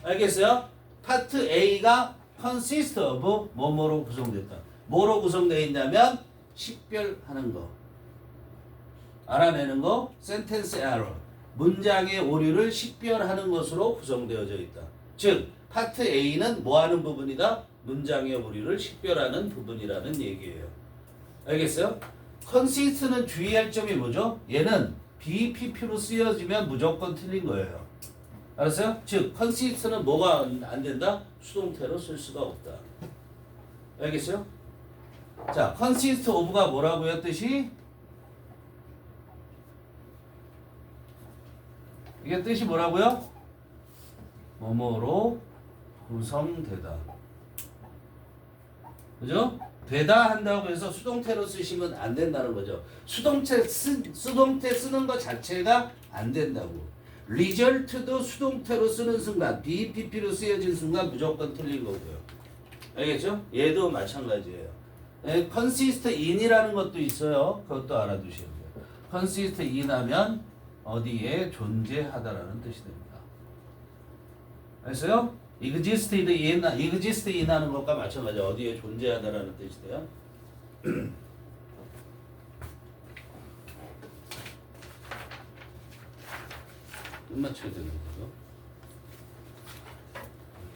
알겠어요? 파트 A가 consist of 뭐뭐로 구성됐다. 뭐로 구성되어 있냐면 식별하는 거. 알아내는 거. sentence error. 문장의 오류를 식별하는 것으로 구성되어져 있다. 즉 파트 A는 뭐하는 부분이다? 문장의 오류를 식별하는 부분이라는 얘기예요. 알겠어요? consist는 주의할 점이 뭐죠? 얘는 BPP로 쓰여지면 무조건 틀린 거예요. 알았어요? 즉 consist는 뭐가 안 된다? 수동태로 쓸 수가 없다. 알겠어요? 자, consist of가 뭐라고요? 뜻이? 이게 뜻이 뭐라고요? 뭐뭐로 구성되다. 그죠? 되다 한다고 해서 수동태로 쓰시면 안 된다는 거죠. 수동태 쓰는 것 자체가 안 된다고. result도 수동태로 쓰는 순간, BPP로 쓰여진 순간 무조건 틀린 거고요. 알겠죠? 얘도 마찬가지예요. consist in이라는 것도 있어요. 그것도 알아두셔야 돼요. consist in 하면 어디에 존재하다라는 뜻이 됩니다. 알았어요? exist in 하는 것과 마찬가지로 어디에 존재하다라는 뜻이 돼요. 끝마쳐야 되는 거죠.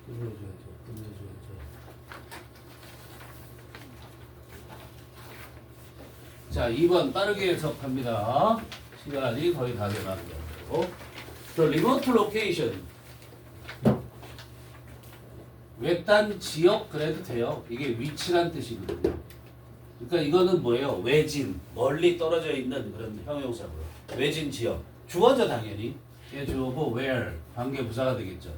끝내줘야죠. 자, 2번 빠르게 해석합니다. 시간이 거의 다 돼가는 거고. 리모트 로케이션. 외딴 지역 그래도 돼요. 이게 위치란 뜻이거든요. 그러니까 이거는 뭐예요? 외진, 멀리 떨어져 있는 그런 형용사고요. 외진 지역. 주어져 당연히. 얘 주어고 where 관계 부사가 되겠죠.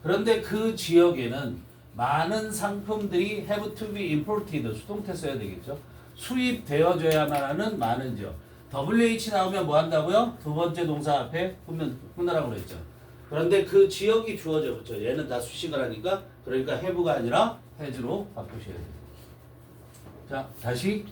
그런데 그 지역에는 많은 상품들이 have to be imported 수동태 써야 되겠죠. 수입되어져야만 하는 많은 지역. WH 나오면 뭐 한다고요? 두 번째 동사 앞에 훈하라고 그랬죠. 그런데 그 지역이 주어져 그렇죠. 얘는 다 수식을 하니까 그러니까 have가 아니라 has로 바꾸셔야 돼요. 자, 다시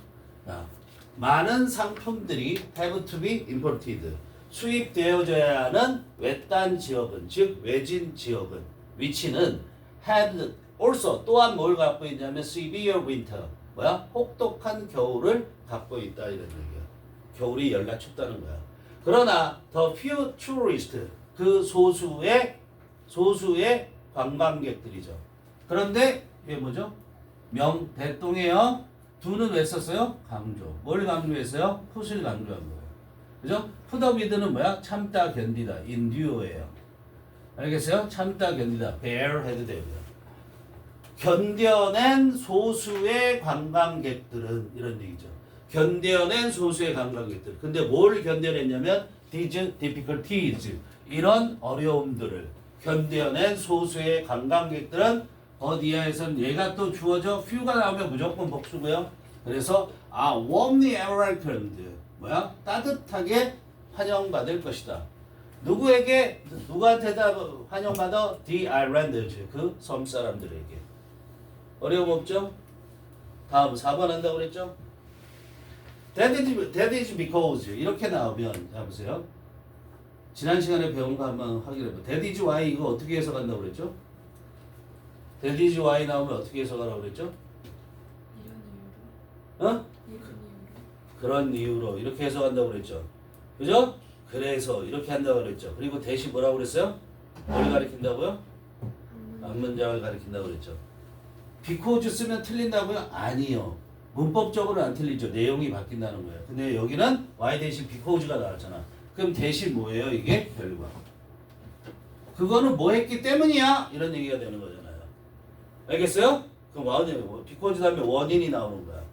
많은 상품들이 have to be imported 수입되어져야 하는 외딴 지역은 즉 외진 지역은 위치는 had also 또한 뭘 갖고 있냐면 severe winter 혹독한 겨울을 갖고 있다 이런 얘기야. 겨울이 열나 춥다는 거야. 그러나 the few tourists 그 소수의 관광객들이죠. 그런데 이게 뭐죠? 대똥이에요. 두는 왜 썼어요? 강조. 뭘 강조했어요? 풋을 강조한 거예요. 그죠? put up with는 뭐야? 참다 견디다. endure예요. 알겠어요? 참다 견디다. bear 해도 됩니다. 견뎌낸 소수의 관광객들은 이런 얘기죠. 견뎌낸 소수의 관광객들. 근데 뭘 견뎌냈냐면 these difficulties 이런 어려움들을 견뎌낸 소수의 관광객들은 어디야에선 얘가 또 주어져 few가 나오면 무조건 복수고요. 그래서 warmly welcomed 따뜻하게 환영받을 것이다. 누구한테 다 환영받아? The islanders 그 섬 사람들에게. 어려움 없죠? 다음 4번 한다고 그랬죠? That is because 이렇게 나오면 자 보세요. 지난 시간에 배운 거 한번 확인해봐. That is why 이거 어떻게 해석한다고 그랬죠? That is why 나오면 어떻게 해석하라고 그랬죠? 이런 이유로. 그런 이유로 이렇게 해석한다고 그랬죠. 그죠? 그래서 이렇게 한다고 그랬죠. 그리고 대신 뭐라고 그랬어요? 뭘 가리킨다고요? 앞문장을 가리킨다고 그랬죠. because 쓰면 틀린다고요? 아니요. 문법적으로는 안 틀리죠. 내용이 바뀐다는 거예요. 근데 여기는 y 대신 because가 나왔잖아. 그럼 대신 뭐예요? 이게 결과. 그거는 뭐 했기 때문이야? 이런 얘기가 되는 거잖아요. 알겠어요? 그럼 원인, because 다음에 원인이 나오는 거야.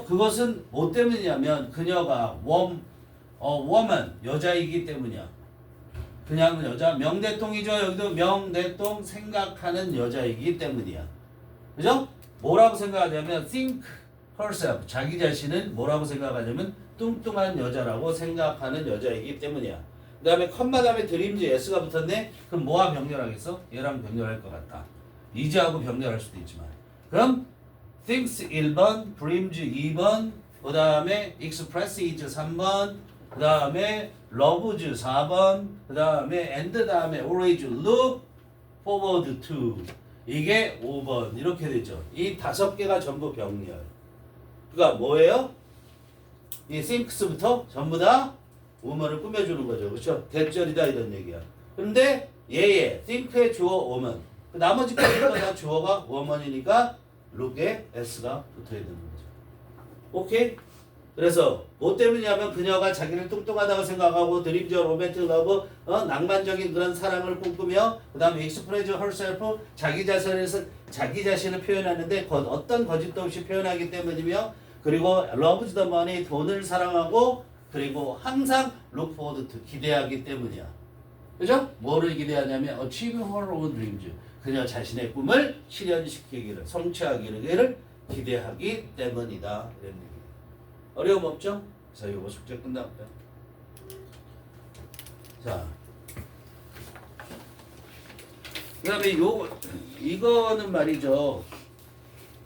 그것은 뭐 때문이냐면 그녀가 woman 여자이기 때문이야. 그냥 여자 명대통이죠. 여기도 명대통 생각하는 여자이기 때문이야. 그죠? 뭐라고 생각하냐면 think herself 자기 자신은 뭐라고 생각하냐면 뚱뚱한 여자라고 생각하는 여자이기 때문이야. 그 다음에 컴마 다음에 드림즈 s가 붙었네. 그럼 뭐와 병렬하겠어? 얘랑 병렬할 것 같다. 이제하고 병렬할 수도 있지만 그럼 thinks 1번 dreams 2번 그 다음에 expresses 3번 그 다음에 loves 4번 그 다음에 and 다음에 always look forward to 이게 5번 이렇게 되죠. 이 5개가 전부 병렬. 그러니까 뭐예요? 이 thinks부터 전부 다 woman을 꾸며주는 거죠. 그렇죠? 대절이다 이런 얘기야. 그런데 얘의 think의 주어 woman 그 나머지 다 주어가 woman이니까 look에 s가 붙어야 되는 거죠. 오케이? 그래서 뭐 때문이냐면 그녀가 자기를 뚱뚱하다고 생각하고 드림즈 로맨틱하고 낭만적인 그런 사랑을 꿈꾸며 그 다음에 express herself 자기 자신을 표현하는데 어떤 거짓도 없이 표현하기 때문이며 그리고 loves the money 돈을 사랑하고 그리고 항상 look forward to 기대하기 때문이야. 그죠? 뭐를 기대하냐면 achieve her own dreams 그녀 자신의 꿈을 실현시키기를 성취하기를 기대하기 때문이다. 이런 얘기. 어려움 없죠? 자, 이거 숙제 끝났고요. 자, 그 다음에 이거는 말이죠.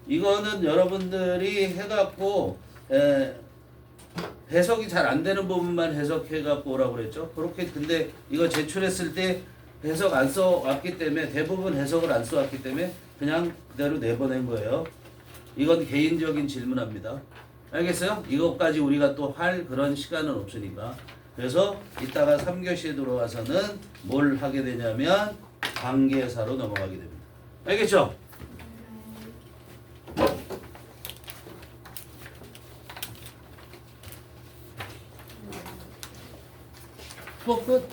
이거는 여러분들이 해갖고 해석이 잘 안 되는 부분만 해석해갖고 오라고 그랬죠. 그렇게 근데 이거 제출했을 때 해석 안 써왔기 때문에 대부분 해석을 안 써왔기 때문에 그냥 그대로 내보낸 거예요. 이건 개인적인 질문합니다. 알겠어요? 이것까지 우리가 또 할 그런 시간은 없으니까. 그래서 이따가 3교시에 들어와서는 뭘 하게 되냐면 관계사로 넘어가게 됩니다. 알겠죠? 수업 끝.